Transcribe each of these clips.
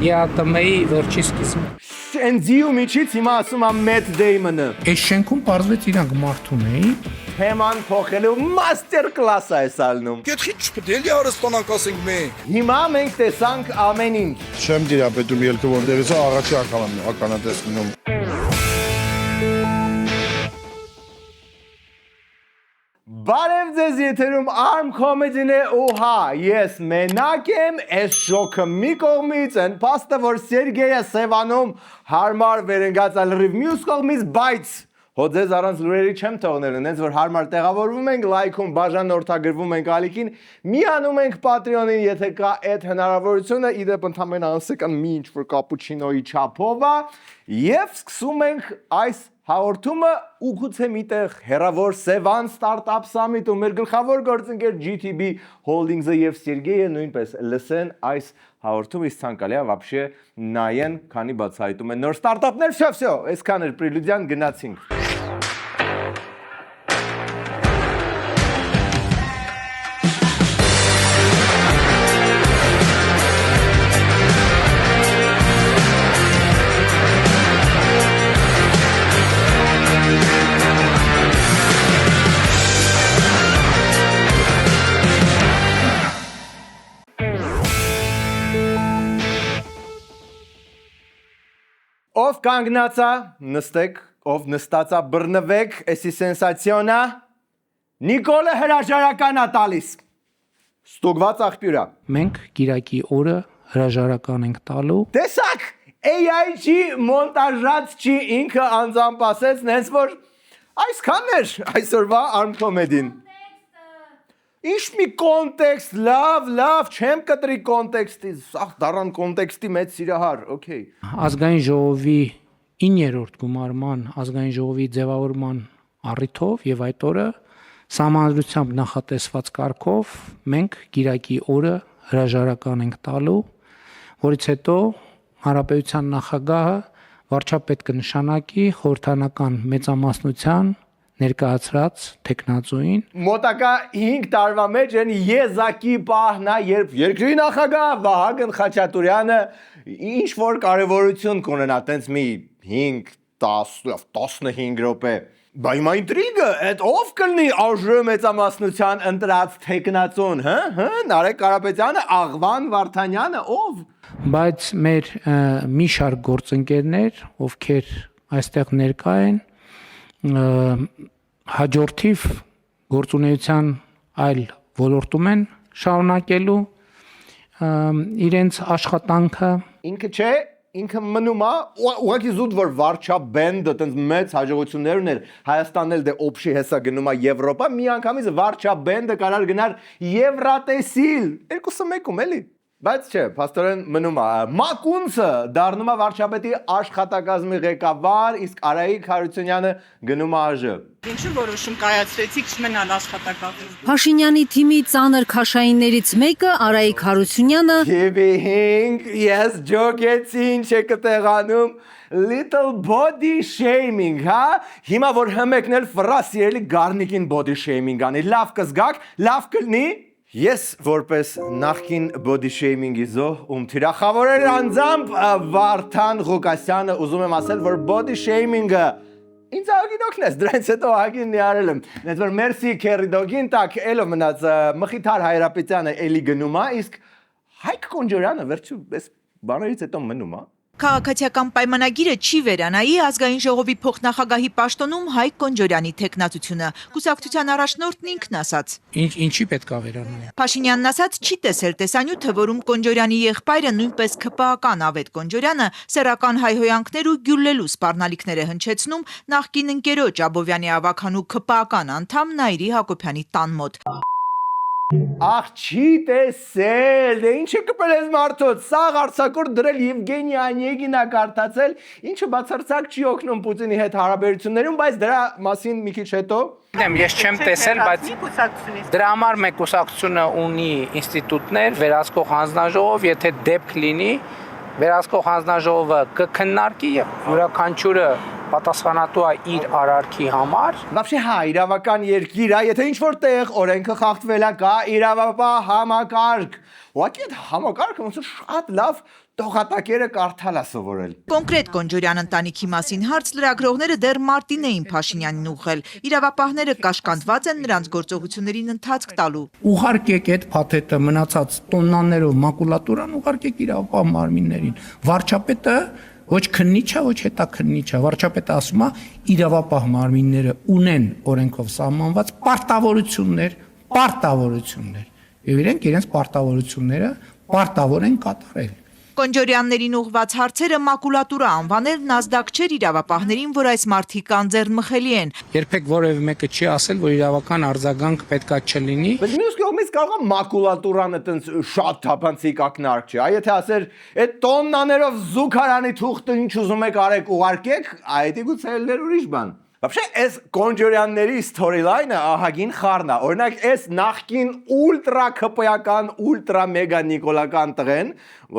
Я там мои վերջիսկիզը։ Շենձիու միջից հիմա ասում եմ Matt Damon-ը։ Այս շենքում պարզվեց իրանք մարդուն էի։ Թեման փոխելու master class է սալնում։ Գետքի չպետելի արստանանք ասենք մենք։ Հիմա մենք տեսանք ամեն ինչ։ Չեմ դիրապետում ելքը որտեղից է առաջի անգամ եմ ականատեսնում։ Բարև ձեզ եթերում Arm Comedy-ն է ու հա, ես մենակ եմ, այս շոկը մի կողմից են, փաստը որ Սերգեյը Սևանում հարմար վերընկած լրիվ մյուս կողմից, բայց հո ձեզ առանց լուրերի չեմ թողնել, այնց որ հարմար տեղավորվում ենք, լայքում բաժանորդագրվում ենք ալիքին, միանում ենք Patreon-ին, եթե կա այդ հնարավորությունը, իդեպ ընդամենը անսեկան մի ինչ-որ կապուչինոյի չափով է, եւ սկսում ենք այս հաղորդումը ու գուցե միտեղ հերավոր Sevan Startup Summit ու մեր գլխավոր գործընկեր GTB Holdings-ը եւ Սերգեյը նույնպես լսեն այս հաղորդումը, իսկ ցանկալի է вообще նայեն, քանի բացահայտում են նոր ստարտափներ, всё, այսքան էր պրելյուդիան, գնացինք։ Ով կանգնացա, նստեք, ով նստածա բռնվեք, էսի սենսացիոնա, Նիկոլը հրաժարական է տալիս, ստուգված աղբյուրա։ Մենք Կիրակի օրը հրաժարական ենք տալու։ Տեսակ, AI չի, մոնտաժած չի, ինքը անձամբ ասեց, նենց որ այսքան էր այսօրվա Arm Comedy-ն։ Ինչ մի կոնտեքստ, լավ, չեմ կտրի կոնտեքստի, սաղ դարան կոնտեքստի մեծ սիրահար, օքեյ։ Ազգային ժողովի 9-րդ գումարման ազգային ժողովի ձևավորման առիթով եւ այդ օրը համանդրությամբ նախատեսված կարգով մենք Կիրակի օրը հրաժարական ենք տալու, որից հետո Հանրապետության նախագահը վարչապետ կնշանակի խորհրդանական մեծամասնության ներկայացրած տեխնացուին Մոտակա 5 տարվա մեջ են եզակի պահն է, երբ երկրի նախագահ Վահագն Խաչատուրյանը ինչ որ կարևորություն կունենա, տենց մի 5-10-15 րոպե։ Բա հիմա ինտրիգը, այդ ով կլինի ԱԺ մեծամասնության ընտրած տեխնացուն, Նարեկ Կարապետյանը, Աղվան Վարդանյանը, ով։ Բայց մեր մի շարք գործընկերներ, ովքեր այստեղ ներկա են, հաջորդիվ գործունեության այլ ոլորտում են շարունակելու իրենց աշխատանքը Ինքը չէ, ինքը մնում է, ուղղակի զուտ որ վարչաբենդը տենց մեծ հաջողություններ ուներ, Հայաստանն էլ դե օբշի հեսա գնում է Եվրոպա, մի անգամից վարչաբենդը կարար գնար Եվրատեսիլ, 21-ում էլի։ Բայց չէ, փաստորեն մնում է։ Մակունցը դառնում է վարչապետի աշխատակազմի ղեկավար, իսկ Արայիկ Հարությունյանը գնում է ԱԺ։ Ինչու որոշում կայացրեցիք չմնալ աշխատակազմում։ Փաշինյանի թիմի ծանր քաշայիններից մեկը Արայիկ Հարությունյանը Գիվինգ, ես ջոկեցի, ինչ է կտեղանում, little body shaming, հա? Հիմա որ հմեկն էլ ֆրասիելի գարնիկին body shaming անի, լավ կզգաք, լավ կլնի։ Ես որպես նախքին body shaming-ի զոհ թիրախավորել անձամբ Վարդան Ղուկասյանը ուզում եմ ասել, որ body shaming-ը ինձ ահագին օգնեց, դրանից հետո ահագին նիարել եմ։ Նենց որ մերսի քերի դոգին, տակ էլով մնաց Մխիթար Հայրապետյանը էլի գնում է, իսկ Հայկ Կոնջորյանը վերջու այս բաներից հետո մնում է։ Քաղաքացիական պայմանագիրը չի վերանայի ազգային ժողովի փոխնախագահի պաշտոնում Հայկ Կոնջորյանի տեխնացությունը, կուսակցության առաջնորդն ինքն ասաց։ Ինչի պետք է վերանայել։ Փաշինյանն ասաց չի տեսել տեսանյութը, որում Կոնջորյանի եղբայրը նույնպես ՔՊԱ-կան Ավետ Կոնջորյանը սեռական հայհոյանքներ ու գյուլլելու սպառնալիքներ է հնչեցնում նախկին ընկերոջ Աբովյանի ավագանու ՔՊԱ-կան անդամ Նայիրի Հակոբյանի տան մոտ։ Ախ չի տեսել, դե ինչ է կպել ես մարդոց, սաղ արձակոր դրել Եվգենի Անեգինա կարդացել, ինչը բացարձակ չի օգնում Պուտինի հետ հարաբերություններում, բայց դրա մասին մի քիչ հետո։ Ես չեմ տեսել, բայց դրա համար մեկ կուսակցությունը ունի ինստիտուտներ, վերահսկող հանձնաժողով, եթե դեպք լինի, վերահսկող հանձնաժողովը կքննարկի եւ յուրաքանչյուրը պատասխանատու է իր արարքի համար։ Вообще հա, իրավական երկիր է, եթե ինչ-որ տեղ օրենքը խախտվել է, կա իրավապահ համակարգ։ Ուղղակի այդ համակարգը ոնց որ շատ լավ տողատակերը կարդալ է սովորել։ Կոնկրետ Կոնջորյան ընտանիքի մասին հարց լրագրողները դեռ մարտին էին Փաշինյանին ուղղել։ Իրավապահները կաշկանդված են նրանց գործողություններին ընթացք տալու։ Ուղարկեք այդ փաթեթը մնացած տոննաներով մակուլատուրան ուղարկեք իրավապահ մարմիններին։ Վարչապետը ոչ քննիչ է, ոչ հետաքննիչ է։ Վարչապետը ասում է իրավապահ մարմինները ունեն օրենքով սահմանված պարտավորություններ։ Եվ իրենց պարտավորությունները պարտավոր են կատարել։ Կոնջորյաններին ուղված հարցերը մակուլատուրա անվանելն ազդակ չէր իրավապահներին, որ այս մարդիկ անձեռնմխելի են։ Երբեք որևէ մեկը չի ասել, որ իրավական արձագանք պետքա չլինի։ Բայց մյուս կողմից կարող է մակուլատուրան այտենց շատ թափանցիկ ակնարկ չի։ Եթե ասեր, այդ տոննաներով զուգարանի թուղթը ինչ ուզում եք արեք ուղարկեք, այդ գուցե էլ ուրիշ բան։ Вообще, այս Կոնջորյանների storyline-ը ահագին խառն է։ Օրինակ, այս նախկին ուլտրա քպայական, ուլտրա մեգա նիկոլական տղեն,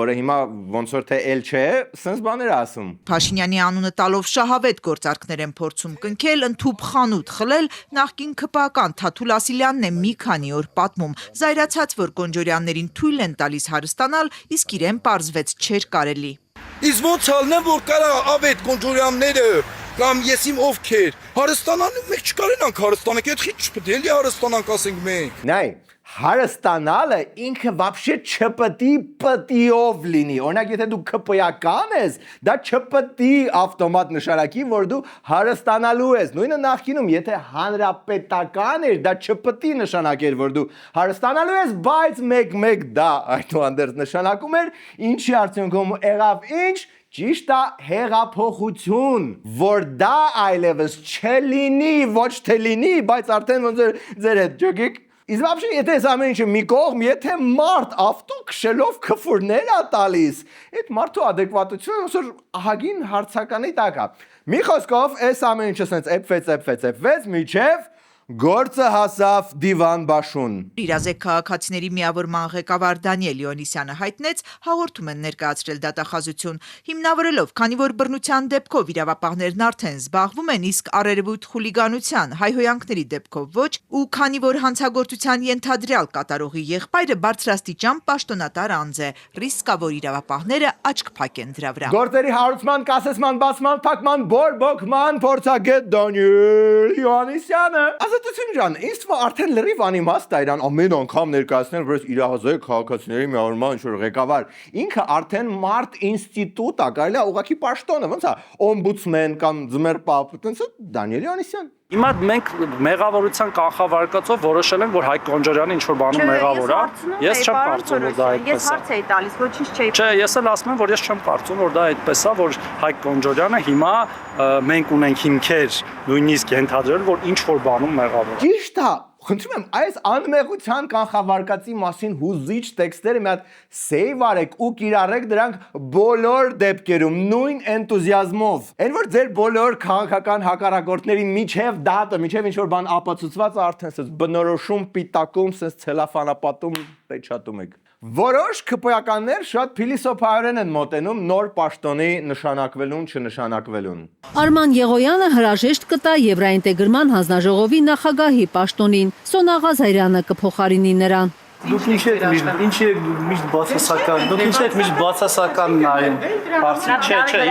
որը հիմա ոնց որ թե էլ չէ, sense բաներ ասում։ Փաշինյանի անունը տալով շահավետ գործարքներ են փորձում կնքել, ընդհուպ խանութ խլել, նախկին քպական Թաթուլ Ասիլյանն է մի քանի օր պատմում, զայրացած, որ Կոնջորյաններին թույլ են տալիս հարստանալ, իսկ իրեն պարզվեց չէր կարելի։ Իսկ ոնց ալնեմ, որ կարա ավետ Կոնջորյանները կամ ես իմ ովքեր հարստանալու մենք չկարենանք հարստանանք, այդ խիչ չպետք է էլի հարստանանք ասենք մենք։ Նայ, հարստանալը ինքը вообще չպետի լինի։ Օրինակ, եթե դու քպայական ես, դա չպետի ավտոմատ նշանակի, որ դու հարստանալու ես։ Նույնը նախկինում, եթե հանրապետական էր, դա չպետի նշանակեր, որ դու հարստանալու ես, բայց մեկ դա այդուհանդերձ նշանակում էր, ինչի արդյունքում եղավ ինչ։ Ճիշտ է հեղափոխություն, որ դա այլևս չլինի, ոչ թե լինի, բայց արդեն ոնց ձեր հետ ջոգիկ։ Իսկ вообще եթե այս ամեն ինչը մի կողմ, եթե մարդ ավտո քշելով քֆուրներ է տալիս, այդ մարդու adekvatությունը ոնց որ ահագին հարցականի տակ է։ Մի խոսքով, այս ամեն ինչը sense էփվեց, միջև գործը հասավ դիվան բաշուն։ Իրազեկ քաղաքացիների միավորման ղեկավար Դանիել Լեոնիսյանը հայտնեց, հաղորդում են ներկայացրել դատախազություն, հիմնավորելով, քանի որ բռնության դեպքով իրավապահներն արդեն զբաղվում են, իսկ առերևույթ խուլիգանության, հայհոյանքների դեպքով ոչ, ու քանի որ հանցագործության ենթադրյալ կատարողի եղբայրը բարձրաստիճան պաշտոնատար անձ է, ռիսկավոր իրավապահները աչք փակեն դրա վրա։ Գործերի հարուցման, կասեցման, բացման, փակման, բորբոքման փորձագետ Դանիել Լեոնիսյանը Ազատություն ջան, ինձ թվում է արդեն լրիվ անիմաստ է իրան ամեն անգամ ներկայացնել, որ իրազեկ քաղաքացիների միավորման ինչ-որ ղեկավար, ինքը արդեն մարդ ինստիտուտ է, կարելի է ուղղակի պաշտոնը, ոնց է, օմբուդսմեն կամ ձմեռպապ, տենց Դանիել Լեոնիսյան։ Հիմա մենք մեղավորության կանխավարկածով որոշել ենք, որ Հայկ Կոնջորյանը ինչ-որ բանում մեղավոր է։ Ես չեմ կարծում, որ դա այդպես է։ Ես հարց էի տալիս, ոչինչ չէի։ Չէ, ես էլ ասում եմ, որ ես չեմ կարծում, որ դա այդպես է, որ Հայկ Կոնջորյանը հիմա մենք ունենք հիմքեր նույնիսկ ենթադրել, որ ինչ-որ բանում մեղավոր է։ Ճիշտ է։ Խնդրում եմ, այս անմեղության կանխավարկածի մասին հուզիչ տեքստերը մի հատ save արեք ու կիրառեք դրանք բոլոր դեպքերում նույն էնտուզիազմով։ Այն որ ձեր բոլոր քաղաքական հակառակորդների միջև դատը, միջև ինչ որ բան ապացուցված է արդեն սենց բնորոշում, պիտակում, սենց ցելոֆանապատում պեչատում եք։ Որոշ քպայականներ շատ փիլիսոփայորեն են մոտենում նոր պաշտոնի նշանակվելուն, չնշանակվելուն։ Արման Եղոյանը հրաժեշտ կտա Եվրաինտեգրման հանձնաժողովի նախագահի պաշտոնին, Սոնաղա Զայրյանը կփոխարինի նրան։ Դուք ինչ եք միշտ բացասական, դուք ինչ եք միշտ բացասական նայում, չէ,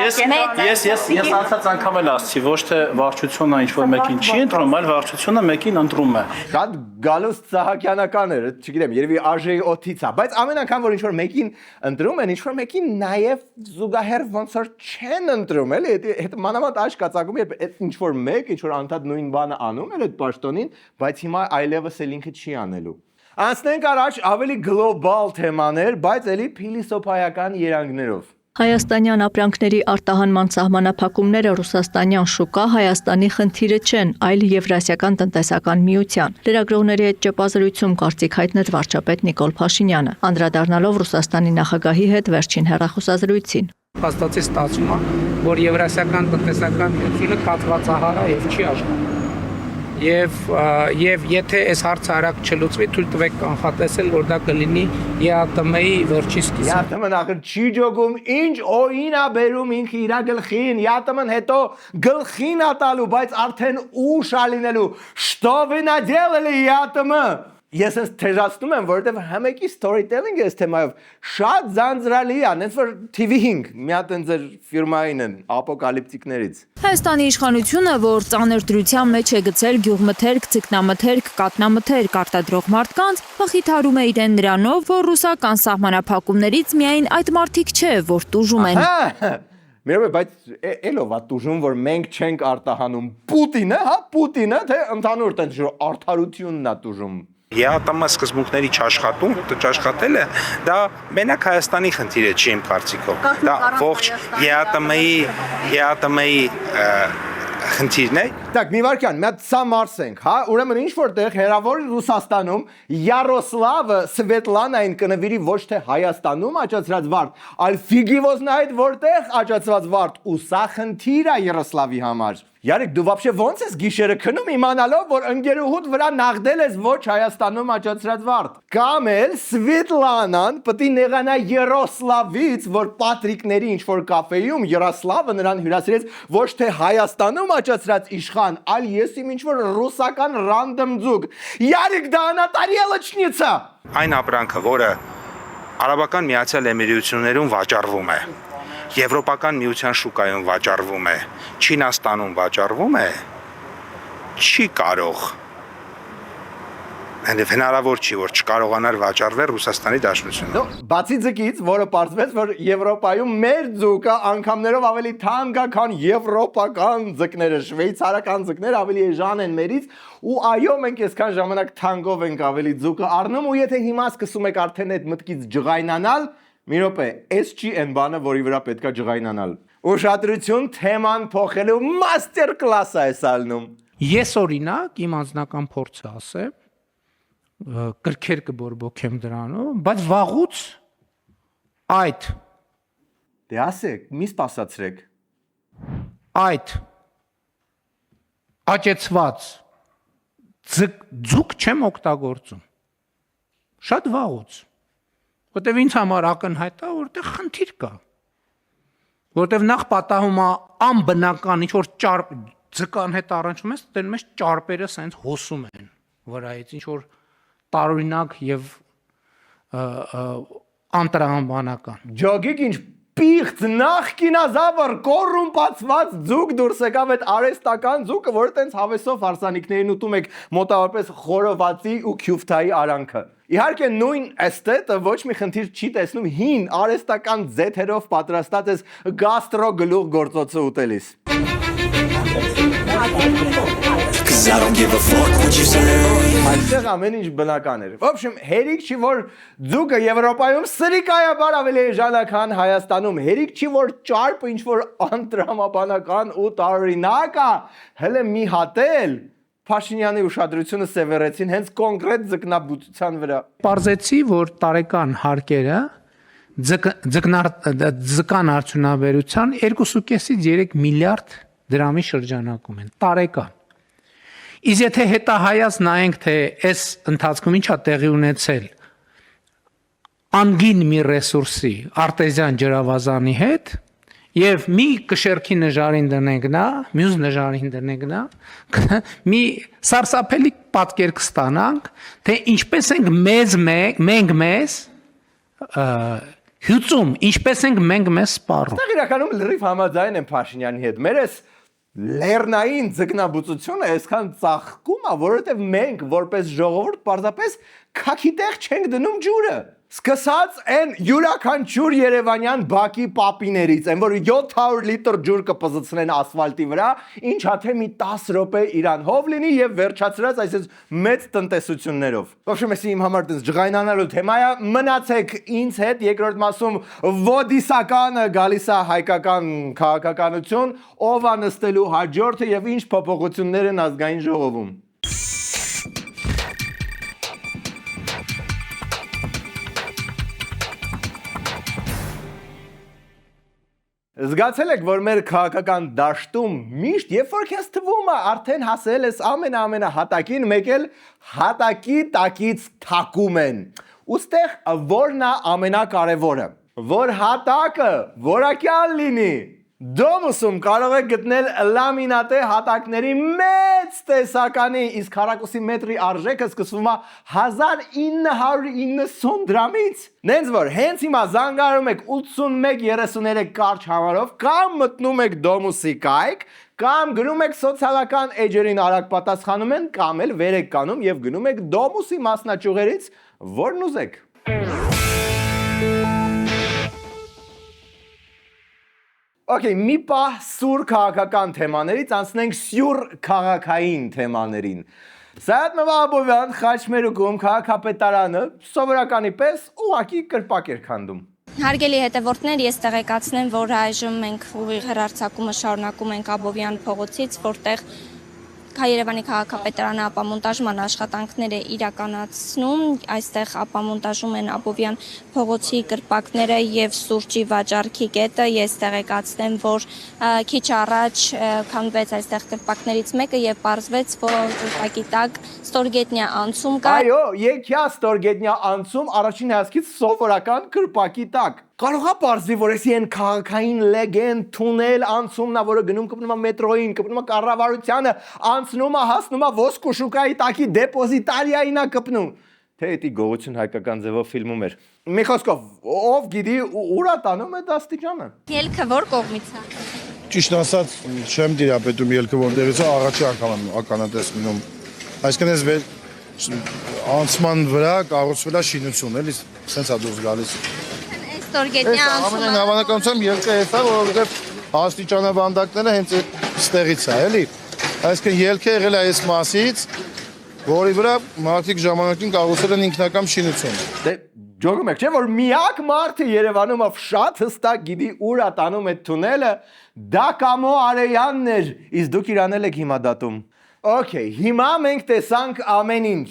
ես անցած անգամ էլ ասացի, ոչ թե վարչությունը ինչ-որ մեկին չի ընտրում, այլ վարչությունը մեկին ընտրում է։ Շատ գալուստ Սահակյանական էր, չգիտեմ, երևի ԱԺ-ի օթից է, բայց ամեն անգամ որ ինչ-որ մեկին ընտրում են, ինչ-որ մեկին նաև զուգահեռ ոնց որ չեն ընտրում, էլի, հետ մանավանդ աչք կածակում, երբ այդ ինչ-որ մեկ, ինչ-որ անդադ նույն բանը անում էր այդ պաշտոնին, բայց հիմա այլևս էլ ինքը չի անելու։ Անցնենք առաջ ավելի գլոբալ թեմաներ, բայց էլի փիլիսոփայական երանգներով։ Հայաստանյան ապրանքների արտահանման սահմանափակումները ռուսաստանյան շուկա Հայաստանի խնդիրը չեն, այլ Եվրասիական տնտեսական միության։ Լրագրողների հետ ճեպազրույցում կարծիք հայտնեց վարչապետ Նիկոլ Փաշինյանը, անդրադառնալով Ռուսաստանի նախագահի հետ վերջին հեռախոսազրույցին։ Փաստացի ստացվում է, որ Եվրասիական տնտեսական միությունը կաթվածահար է եւ չի աշխատում։ եւ եթե այս հարցը արագ չլուծվի, թույլ տվեք կանխատեսել, որ դա կլինի ԵԱՏՄ-ի վերջի սկիզբը։ ԵԱՏՄ-ն ախր չի ջոգում, ինչ օին ա բերում ինքը իր գլխին, ԵԱՏՄ-ն հետո գլխին ա տալու, բայց արդեն ուշ ա լինելու։ Что вы наделали, ԵԱՏՄ։ Ես ես թեժացնում եմ, որովհետև համեկի storytelling-ը այս թեմայով շատ ձանձրալի է, նենց որ TV5, մի հատ են ձեր ֆիրմային են, ապոկալիպտիկներից։ Հայաստանի իշխանությունը, որ ծանր դրության մեջ է գցել գյուղմթերք, ձկնամթերք, կատնամթերք արտադրող մարդկանց, մխիթարում է իրեն նրանով, որ ռուսական սահմանափակումներից միայն այդ մարդիկ չէ, որ տուժում են։ Մերոյ, բայց էլով է տուժում, որ մենք չենք արտահանում Պուտինը, հա, Պուտինը, թե ընդհանուր տենց արդարությունն է տուժում։ ԵԱՏՄ սկզբունքների չաշխատելը դա մենակ Հայաստանի խնդիր է, չի իմ կարծիքով։ Դա ողջ ԵԱՏՄ-ի խնդիրն է։ Так, մի վարքյան, մի հատ սա մարսենք, հա, ուրեմն ինչ որտեղ հերավոր Ռուսաստանում Յարոսլավը Սվետլանային կնվիրի ոչ թե Հայաստանում աճացրած վարդ, այլ Ֆիգիվոզնայիդ որտեղ աճացված վարդ, ու սա խնդիր է Յարոսլավի համար։ Յարիկ, դու вообще ոնց ես գիշերը քնում իմանալով, որ ընկերուհուդ վրա նաղդել ես ոչ Հայաստանում աճացրած վարդ։ Կամ էլ Սվետլանան պետք է նեղանա Յարոսլավից, որ Պատրիկների ինչ որ կաֆեյում Յարոսլավը նրան հյուրասիրեց ոչ թե Հայաստանում աճացրած իշխան, այլ ես իմ ինչ որ ռուսական ռանդոմ ձուկ։ Յարիկ, դա անատարիելոչնիցա։ Այն ապրանքը, որը Արաբական Միացյալ Էմիրություններում վաճառվում է, Եվրոպական միության շուկայում վաճառվում է, Չինաստանում վաճառվում է, չի կարող, հնարավոր չի, որ չկարողանար վաճառվել Ռուսաստանի Դաշնությունում։ Բացի ձկից, որը պարզվեց, որ Եվրոպայում մեր ձուկը անգամներով ավելի թանկ է, քան եվրոպական ձկները, շվեյցարական ձկները ավելի էժան են մերից, ու այո, մենք այսքան ժամանակ թանկով ենք ավելի ձուկը առնում, ու եթե հիմա սկսում եք արդեն այդ մտքից ջղայնանալ, մի րոպե, այս չի այն բանը, որի վրա պետքա ջղայնանալ։ Ուշադրություն, թեման փոխելու մաստեր կլաս է սալնում։ Ես օրինակ իմ անձնական փորձը ասեմ, կրքեր կբորբոքեմ դրանով, բայց վաղուց այդ Դե ասեք, մի սպասացրեք։ Այդ աճեցված ձուկ չեմ օգտագործում։ Շատ վաղուց։ Որտեւ ինձ համար ակնհայտ է, որտեղ խնդիր կա։ Որտեւ նախ պատահում է անբնական ինչ որ ձկան հետ առնչվում ես, դեռ մեզ ճարպերը սենց հոսում են վրայից, ինչ որ տարօրինակ եւ անտրամաբանական։ Ջոգիկ ինչ պիղծ նախկինազավր կոռումպացված ձուկ դուրս եկավ այդ արեստական ձուկը, որը տենց հավեսով հարսանիքներին ուտում եք մոտավորապես խորովածի ու քյուֆթայի արանքը։ Իհարկե նույն էստետը ոչ մի խնդիր չի տեսնում հին արեստական ձեթերով պատրաստած այս գաստրո գլուխ գործոցը ուտելիս։ Այստեղ ամեն ինչ բնական էր։ Ոբշեմ, հերիք չի, որ ձուկը Եվրոպայում սրիկայաբար ավելի էժան է, քան Հայաստանում։ Հերիք չի, որ ճարպը ինչ որ անտրամաբանական ու տարօրինակ է, հələ մի հատ էլ Փաշինյանի ուշադրությունը սևեռեցին հենց կոնկրետ ձկնաբուծության վրա։ Պարզեցի, որ տարեկան հարկերը ձկան արդյունաբերության 2.5-ից 3 միլիարդ դրամի շրջանակում են տարեկան։ Իսկ եթե հետահայաց նայենք, թե այս ընթացքում ինչ է տեղի ունեցել անգին մի ռեսուրսի արտեզյան ջրավազանի հետ, եւ մի կշերքի նժարին դնենք նա, մյուս նժարին դնենք նա, մի սարսափելի պատկեր կստանանք, թե ինչպես ենք մենք հյուծում, ինչպես ենք մենք մեզ սպառում։ Այստեղ իրականում լրիվ համաձայն եմ Փաշինյանի հետ։ Մեր այս լեռնային ձկնաբուծությունը այսքան ծաղկում է, որովհետև մենք որպես ժողովուրդ պարզապես քաքի տեղ չենք դնում ջուրը։ Սկսած այն յուրաքանչյուր երևանյան բակի պապիներից, այն որ 700 լիտր ջուր կպզծնեն ասֆալտի վրա, ինչա թե մի 10 րոպե իրան հով լինի եւ վերջացրած այսպես մեծ տնտեսություններով։ Ոբշեմ էսի իմ համար դες ջղայնանալու թեմա է, մնացեք ինձ հետ երկրորդ մասում ոդիսականը գալիս է հայկական քաղաքականություն, ով է նստելու հաջորդը եւ ինչ փոփոխություններ են ազգային ժողովում։ Զգացել եք, որ մեր քաղաքական դաշտում միշտ երբ որ քեզ թվում է արդեն հասել ես ամենահատակին, մեկ էլ հատակի տակից թակում են։ Ուստեղ որն է ամենակարևորը, որ հատակը որակյալ լինի։ Դոմուսում կարող եք գտնել լամինատե հատակների մեծ տեսականի, իսկ քառակուսի մետրի արժեքը սկսվում է 1990 դրամից։ Նենց որ հենց հիմա զանգարում եք 8133 կարճ համարով կամ մտնում եք Դոմուսի կայք, կամ գնում եք սոցիալական էջերին արագ պատասխանում են, կամ էլ վեր եք կանում եւ գնում եք Դոմուսի մասնաճյուղերից, որն ուզեք։ Okay, մի պահ սուր քաղաքական թեմաներից անցնենք սյուր քաղաքային թեմաներին։ Սայաթ Նվաբովյան Խաչմերուկում քաղաքապետարանը սովորականի պես ուղղակի կրպակ էր քանդում։ Հարգելի հետևորդներ, ես տեղեկացնեմ, որ այժմ մենք ուղիղ հեռարձակումը շարունակում ենք Աբովյան փողոցից, որտեղ Երևանի քաղաքապետարանը ապամոնտաժման աշխատանքներ է իրականացնում, այստեղ ապամոնտաժում են Աբովյան փողոցի կրպակները եւ սուրճի վաճառքի կետը, ես տեղեկացնեմ, որ քիչ առաջ քանդվեց այստեղ կրպակներից մեկը եւ պարզվեց, որ կրպակի տակ ստորգետնյա անցում կա։ Այո, եկյա ստորգետնյա անցում առաջին հասկից սովորական կրպակի տակ։ Կարող է պարզվի, որ էսի են քաղաքային լեգենդ, թունել անցումն է, որը գնում կպնում է մետրոյին, կպնում է կառավարությանը, անցնում է, հասնում է ոսկու շուկայի տակի դեպոզիտարիային է կպնում։ Թե էդի գողություն հայկական ձևով ֆիլմում էր։ Մի խոսքով, ով գիտի ուր է տանում այդ աստիճանը։ Ելքը որ կողմից է։ Ճիշտ ասած, չեմ դիրապետում ելքը որտեղից է, առաջի անգամ եմ ականատես մնում։ Այսինքն ես անցման վրա կառուցվել է շինություն, էլի, սենց է դուրս գալիս։ Ստորգետնյա անցումը։ Ամեն հավանականությամբ ելքը էս է, որովհետև աստիճանաբանդակները հենց այստեղից է, էլի։ Այսինքն ելքը եղել է այս մասից, որի վրա մարդիկ ժամանակին կառուցել են ինքնական շինություն։ Դե ջորում եք, չէ՞ որ միակ մարդը Երևանում շատ հստակ գիտի ուր է տանում այդ թունելը, դա Կամո Արեյանն էր, իսկ դուք իրանել եք հիմա դատում։ Okay, հիմա մենք տեսանք ամեն ինչ։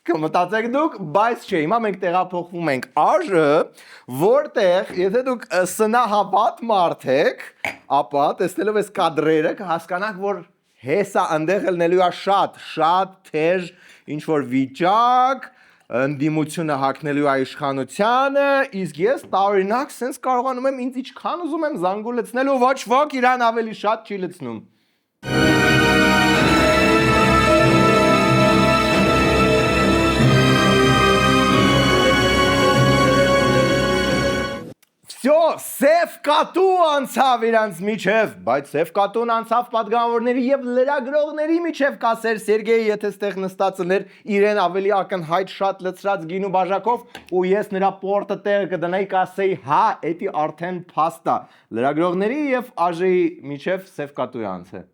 Կմտածեք դուք, բայց չէ, հիմա մենք տեղափոխվում ենք ԱԺ, որտեղ, եթե դուք սնահավատ մարդ եք, ապա տեսնելով այս կադրերը կհասկանաք, որ հեսա ընդեղ ելնելու է շատ թեժ ինչ-որ վիճակ, ընդդիմությունը հագնելու է իշխանությանը, իսկ ես տարօրինակ սենց կարողանում եմ ինձ ինչքան ուզում եմ զանգուլեցնելու, ոչ ոք իրան ավելի շատ չի լցնում։ Всё, սև կատու անցավ իրանց միջև, բայց սև կատուն անցավ պատգամավորների եւ լրագրողների միջև կասեր Սերգեյը, եթե ստեղ նստած ուներ իրեն ավելի ակնհայտ շատ լցրած գինու բաժակով ու ես նրա պորտը տեղը կդնեի կասեի, հա, էդի արդեն փաստ է։ Լրագրողների եւ ԱԺ-ի միջև սև կատու է անցել։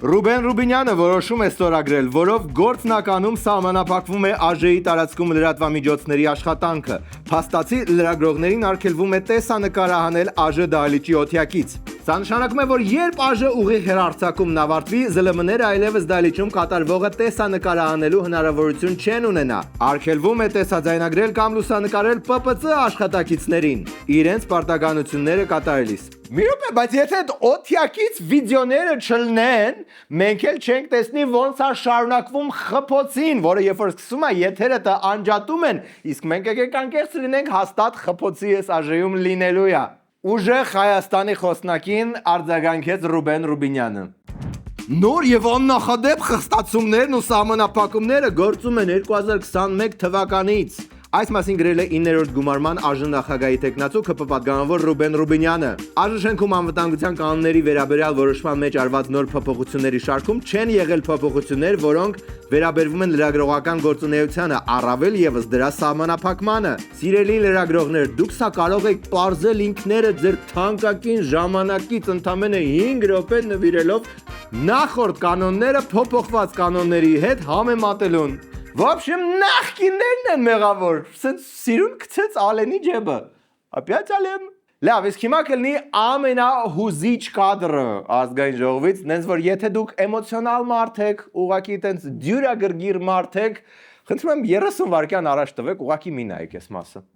Ռուբեն Ռուբինյանը որոշում է ստորագրել, որով գործնականում սահմանափակվում է ԱԺ-ի տարածքում լրատվամիջոցների աշխատանքը։ Փաստացի լրագրողներին արգելվում է տեսանկարահանել ԱԺ դահլիճի օթյակից։ Սա նշանակում է, որ երբ ԱԺ ուղիղ հեռարձակումն ավարտվի, ԶԼՄ-ները այլևս դահլիճում կատարվողը տեսանկարահանելու հնարավորություն չեն ունենա։ Արգելվում է տեսաձայնագրել կամ լուսանկարել ՊՊՑ աշխատակիցներին իրենց պարտականությունները կատարելիս։ Մի րոպե, բայց եթե այդ օթյակից վիդեոները չլնեն, մենք էլ չենք տեսնի ոնց է շարունակվում խփոցին, որը երբ որ սկսում է եթերը անջատում են, իսկ մենք եկեք անկեղծ լինենք հաստատ խփոցի էս ԱԺ-ում լինելու է։ Ուժեղ Հայաստանի խոսնակին արձագանքեց Ռուբեն Ռուբինյանը։ Նոր եւ աննախադեպ խստացումներն ու սահմանափակումները գործում են 2021 թվականից։ Այս մասին գրել է 9-րդ գումարման ԱԺ նախագահի տեխնացու ԿՊ պատգամավոր Ռուբեն Ռուբինյանը։ ԱԺ շենքում անվտանգության կանոնների վերաբերյալ որոշման մեջ արված նոր փոփոխությունների շարքում չեն եղել փոփոխություններ, որոնք վերաբերվում են լրագրողական գործունեությանը, առավել եւս դրա սահմանափակմանը։ Սիրելի լրագրողներ, դուք սա կարող եք պարզել ինքներդ ձեր թանկագին ժամանակից ընդամենը 5 րոպե նվիրելով նախորդ կանոնները փոփոխված կանոնների հետ համեմատելուն։ В общем, նախկիններն են մեղավոր, սենց սիրուն գցեց Ալենի ջեբը, опять Ալեն։ Լավ, իսկ հիմա կլինի ամենահուզիչ կադրը ազգային ժողովից, նենց որ եթե դուք էմոցիոնալ մարդ եք, ուղղակի տենց դյուրագրգիռ մարդ եք, խնդրում եմ 30 վայրկյան առաջ տվեք, ուղղակի մի նայեք այս մասը։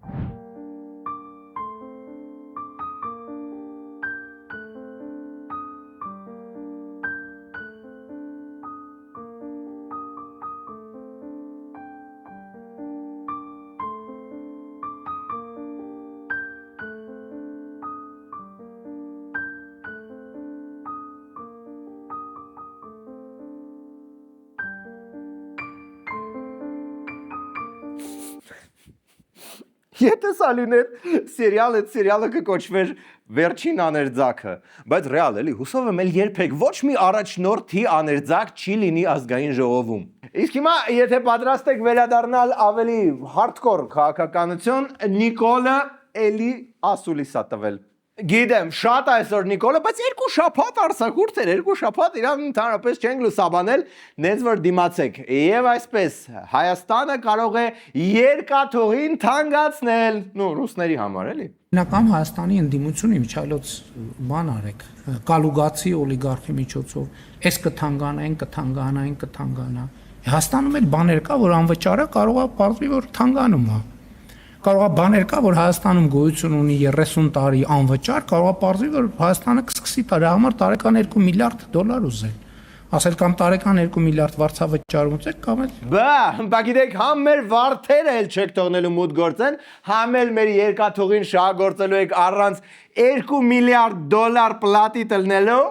Եթե սալիներ սերիալը կկոչվեր վերջին աներձակը, բայց ռեալ էլի, հուսով եմ էլ երբեք ոչ մի առաջնորդի աներձակ չի լինի ազգային ժողովում։ Իսկ հիմա եթե պատրաստ եք վերադառնալ ավելի hardcore քաղաքականություն, Նիկոլը էլի ասուլիս է տվել։ Գիտեմ, շատ այսօր Նիկոլը, բայց 2 շաբաթ արձակուրդ էր, 2 շաբաթ իրան ընդհանրապես չենք լուսաբանել, նենց որ դիմացեք։ Եվ այսպես, Հայաստանը կարող է երկաթուղին թանկացնել, ռուսների համար էլի։ Հիմնական Հայաստանի ընդդիմությունը միջայլոց բան արեք, կալուգացի օլիգարխի միջոցով, այս կթանկանա, այն կթանկանա, այն կթանկանա։ Հայաստանում էլ բաներ կա, որ անվճարը կարող է պարզվի, որ թանկանում է։ Կարող է բաներ կա, որ Հայաստանում գոյություն ունի 30 տարի անվճար, կարող է պարզվի, որ Հայաստանը կսկսի դրա համար տարեկան $2 միլիարդ ուզել։ Ասել կամ տարեկան 2 միլիարդ վարձավճար ուզեք կամ էլ Բա գիտեք, համ մեր վարդերը էլ չեք թողնելու մուտք գործեն, համ էլ մեր երկաթուղին շահագործելու եք առանց $2 միլիարդ պլատի տնելու։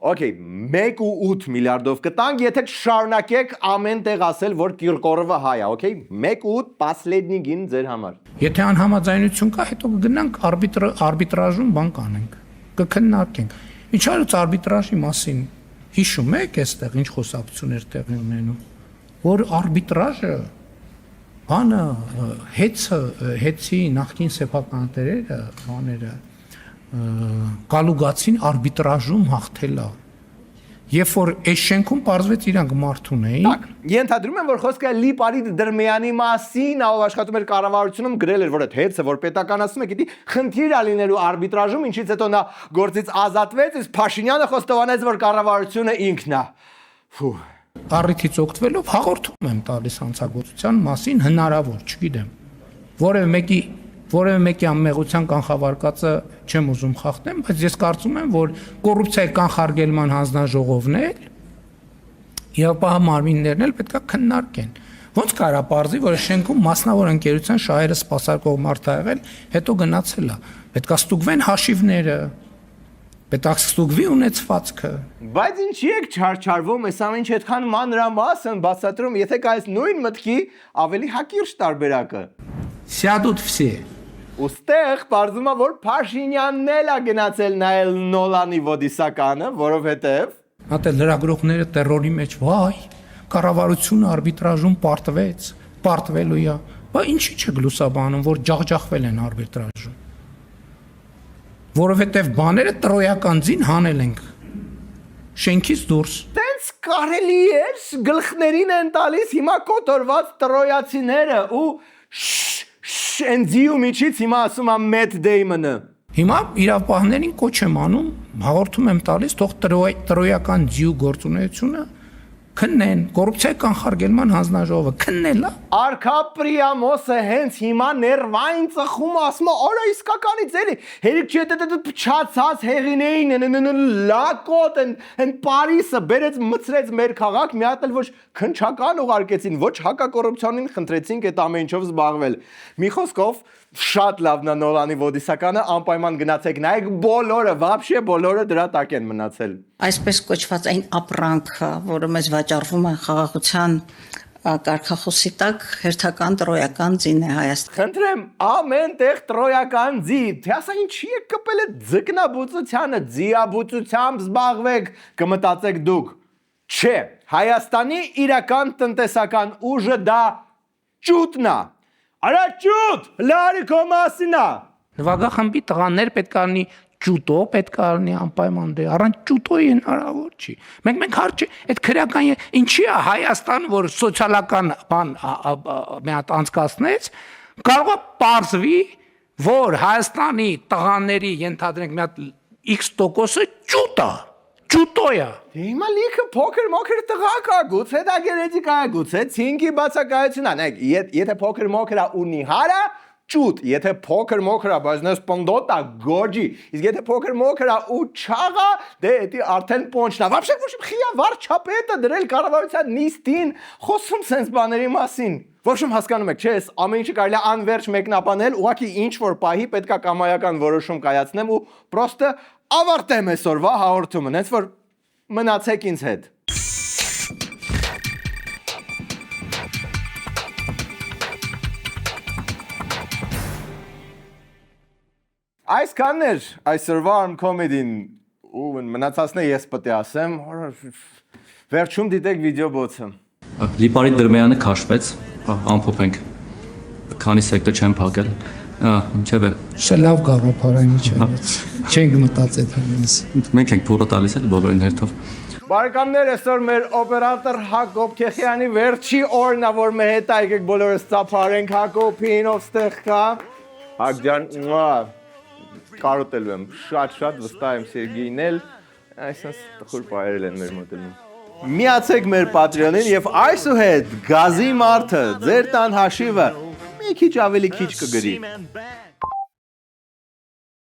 Okay, 1.8 միլիարդով կտանք, եթե շարունակեք ամեն տեղ ասել, որ Կիրկորովը հայ է, okay? 1.8 последний ձեր համար։ Եթե անհամաձայնություն կա, հետո կգնանք արբիտրաժում բան կանենք, կքննարկենք։ Ինչ արած արբիտրաժի մասին հիշում եք այստեղ ինչ խոսակցություններ տեղի ունենում, որ արբիտրաժը բանը հեցի նախկին սեփականատերերը, բաները կալուգացին արբիտրաժում հաղթել է։ Երբ որ այս շենքում պարզվեց իրանք մարդուն էին։ Ենթադրում եմ, որ խոսքը Լիպարիտ Դրմյանի մասին, ով աշխատում էր կառավարությունում, գրել էր, որ այդ հեծը, որ պետականացնում է, գիտի, խնդիր է լինելու արբիտրաժում, ինչից հետո նա գործից ազատվեց, իսկ Փաշինյանը խոստովանեց, որ կառավարությունը ինքն է։ Ֆու։ Առիթից օգտվելով հաղորդում եմ տալիս հանցագործության մասին հնարավոր, չգիտեմ։ Որևէ մեկի անմեղության կանխավարկածը չեմ ուզում խախտեմ, բայց ես կարծում եմ, որ կոռուպցիայի կանխարգելման հանձնաժողովն էլ իրավապահ մարմիններն էլ պետք է քննարկեն։ Ոնց կարա պարզի, որ շենքում մասնավոր ընկերության շահերը սպասարկող մարդ ա եղել, հետո գնացել է։ Պետք է ստուգվեն հաշիվները, պետք է ստուգվի ունեցվածքը։ Բայց ինչի եք չարչարվում, այս ամեն ինչ այդքան մանրամասն բացատրում, եթե կա այս նույն մտքի ավելի հակիրճ տարբերակը։ Սյադուտ վսի։ Ուստեղ պարզում է, որ Փաշինյանն էլ է գնացել նայել Նոլանի ոդիսականը, որովհետև Հատե լրագրողները տերորի մեջ, վայ, կառավարությունը արբիտրաժում պարտվելու է։ Բա ինչի՞ չեք լուսաբանում, որ ջախջախվել են արբիտրաժում։ Որովհետև բաները տրոյական ձին հանել ենք շենքից դուրս։ Տենց կարելի է, գլխներին են տալիս հիմա կոտորված տրոյացիները ու Շենձիու միջից հիմա ասում եմ Մեթ Դեյմոնը։ Հիմա իրավապահներին կոչ եմ անում, հաղորդում եմ տալիս, թող տրոյական ձիու գործունեությունը քննեն, կոռուպցիայի կանխարգելման հանձնաժողովը քննել է։ Արքա Պրիամոսը հենց հիմա ներվային ծխում ասում է, «Արա իսկականից էլի, հերիք չի դե փչացած հեղինեին, լակոտ են Պարիսը բերեց մցրեց մեր քաղաք, մի հատ էլ ոչ քնչական ուղարկեցին, ոչ հակակոռուպցիոնին խնդրեցինք այդ ամեն ինչով զբաղվել»։ Մի խոսքով շատ լավն է Նոլանի ոդիսականը, անպայման գնացեք նայեք, բոլորը, вообще բոլորը դրա տակ են մնացել։ Այսպես կոչված այն ապրանքը, որը մեզ վաճառվում է խաղաղության կարգախոսի տակ, հերթական տրոյական ձին է Հայաստան։ Խնդրեմ, ամեն տեղ տրոյական ձի, թե ասա ինչի է կպել է ձկնաբուծությանը, ձիաբուծությամբ զբաղվեք, կմտածեք դուք։ Չէ, Հայաստանի իրական տնտեսական ուժը դա ճուտն է։ Արա ճուտ, լարիքո մասինա։ Նվագախմբի տղաներ պետք է լինի ճուտո, պետք է լինի անպայման դե, առանց ճուտոյի հնարավոր չի։ Մենք հարց այդ քրեական ինչի է Հայաստան, որ սոցիալական բան մի հատ անցկացնեց, կարող է պարզվի, որ Հայաստանի տղաների ենթադրենք մի հատ X% ճուտ է։ Ճուտոյա։ Հիմա լիքը փոքր տղա կա, գուցե դա գենետիկա է, գուցե ցինկի բացակայություն է։ Եթե փոքր է ու նիհարա, ճուտ, եթե փոքր է, բայց նես պնդոտա, գոջի, իսկ եթե փոքր է ու չաղա, դե էդի արդեն պոնչնա։ Вообще խիա վարչապետը դրել կառավարության նիստին, խոսում սենց բաների մասին։ Ոչմ հասկանում եք, չէ, ամեն ինչը կարելի է անverջ մեկնաբանել, ուղղակի ինչ որ պահի պետքա կամայական որոշում կայացնեմ ու պրոստը ավարտեմ այսօրվա հաղորդումը, հենց որ մնացեք ինձ հետ։ Այսքանն էր այսօրվա Arm Comedy-ին ու մնացածն է ես պետք է ասեմ, վերջում դիտեք վիդեո բոցը։ Լիպարի դրմեյանը քաշվեց, ամփոփենք։ Քանի սեկտոր չեմ փակել։ Ինչև է։ Շա լավ գաղափարային չէ։ Չենք մտածել հենց։ Մենք ենք փորը տալիս էլ բոլորին հերթով։ Բարեկամներ, այսօր մեր օպերատոր Հակոբ Քեխյանի վերջի օրն է, որ մեր հետ եկեք բոլորս ծափարենք Հակոբին, ով ստեղ կա։ Հակջան, կարոտելու եմ, շատ վստահ եմ Սերգեյին էլ, այսպես տխուր պայերել են մեր մոտենում։ Միացեք մեր Patreon-ին եւ այսուհետ գազի մարդը ձեր տան հաշիվը մի քիչ ավելի քիչ կգրի։